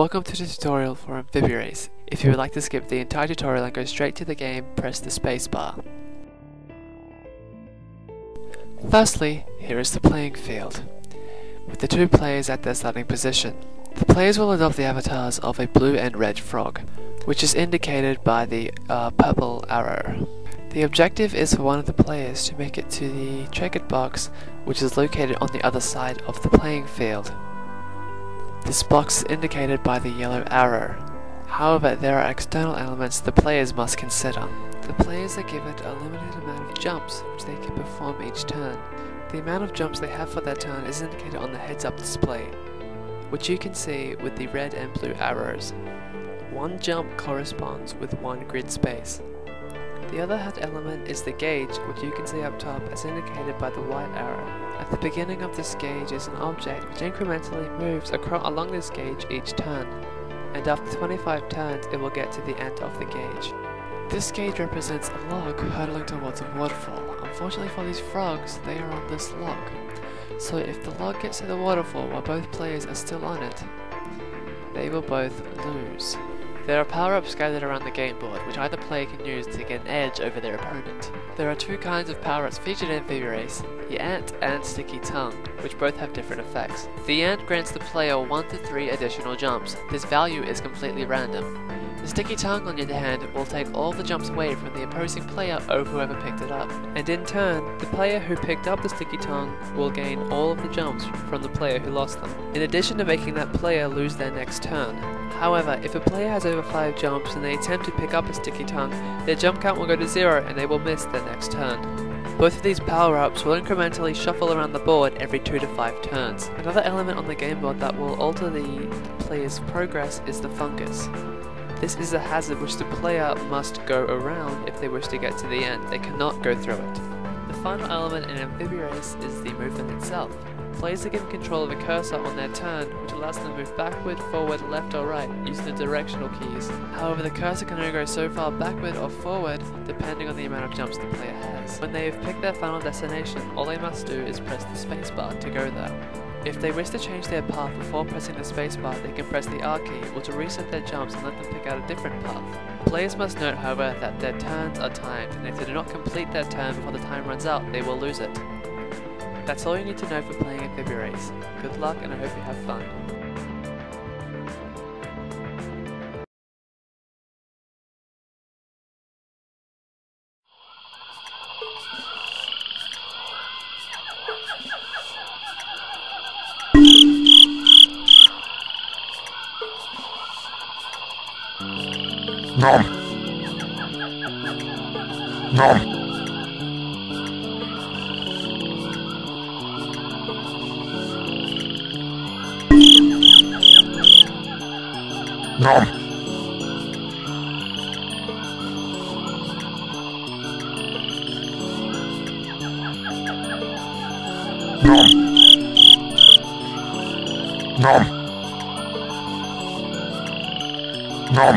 Welcome to the tutorial for Amphibirace. If you would like to skip the entire tutorial and go straight to the game, press the spacebar. Firstly, here is the playing field, with the two players at their starting position. The players will adopt the avatars of a blue and red frog, which is indicated by the purple arrow. The objective is for one of the players to make it to the checkered box, which is located on the other side of the playing field. This box is indicated by the yellow arrow. However, there are external elements the players must consider. The players are given a limited amount of jumps which they can perform each turn. The amount of jumps they have for that turn is indicated on the heads-up display, which you can see with the red and blue arrows. One jump corresponds with one grid space. The other HUD element is the gauge, which you can see up top as indicated by the white arrow. At the beginning of this gauge is an object which incrementally moves along this gauge each turn, and after 25 turns it will get to the end of the gauge. This gauge represents a log hurtling towards a waterfall. Unfortunately for these frogs, they are on this log. So if the log gets to the waterfall while both players are still on it, they will both lose. There are power-ups scattered around the game board, which either player can use to get an edge over their opponent. There are two kinds of power-ups featured in Amphibirace, the Ant and Sticky Tongue, which both have different effects. The Ant grants the player 1 to 3 additional jumps. This value is completely random. The Sticky Tongue, on the other hand, will take all the jumps away from the opposing player or whoever picked it up. And in turn, the player who picked up the Sticky Tongue will gain all of the jumps from the player who lost them, in addition to making that player lose their next turn. However, if a player has over 5 jumps and they attempt to pick up a Sticky Tongue, their jump count will go to 0 and they will miss their next turn. Both of these power-ups will incrementally shuffle around the board every 2 to 5 turns. Another element on the game board that will alter the player's progress is the fungus. This is a hazard which the player must go around if they wish to get to the end. They cannot go through it. The final element in Amphibirace is the movement itself. Players are given control of a cursor on their turn, which allows them to move backward, forward, left or right, using the directional keys. However, the cursor can only go so far backward or forward, depending on the amount of jumps the player has. When they have picked their final destination, all they must do is press the spacebar to go there. If they wish to change their path before pressing the spacebar, they can press the R key, or to reset their jumps and let them pick out a different path. Players must note, however, that their turns are timed, and if they do not complete their turn before the time runs out, they will lose it. That's all you need to know for playing Amphibirace. Good luck, and I hope you have fun. Nom. Nom. Nom. Nom. Nom. Nom.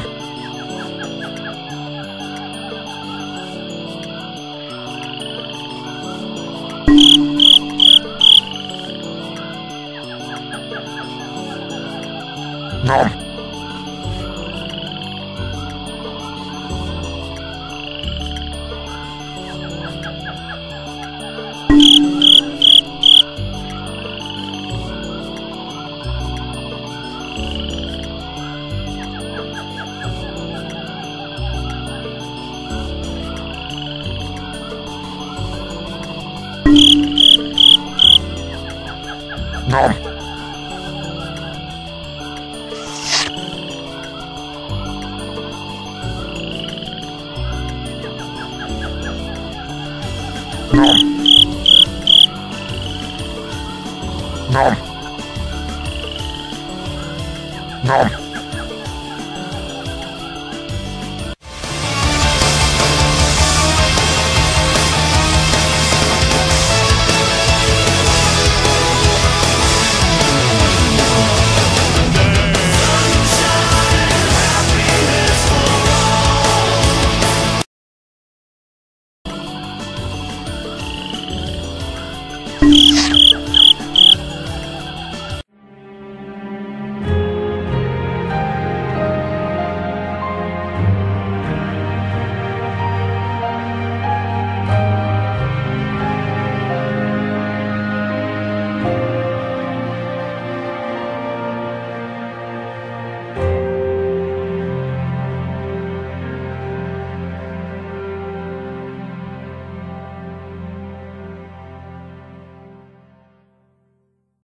Nom. Nom. Nom. Nom. You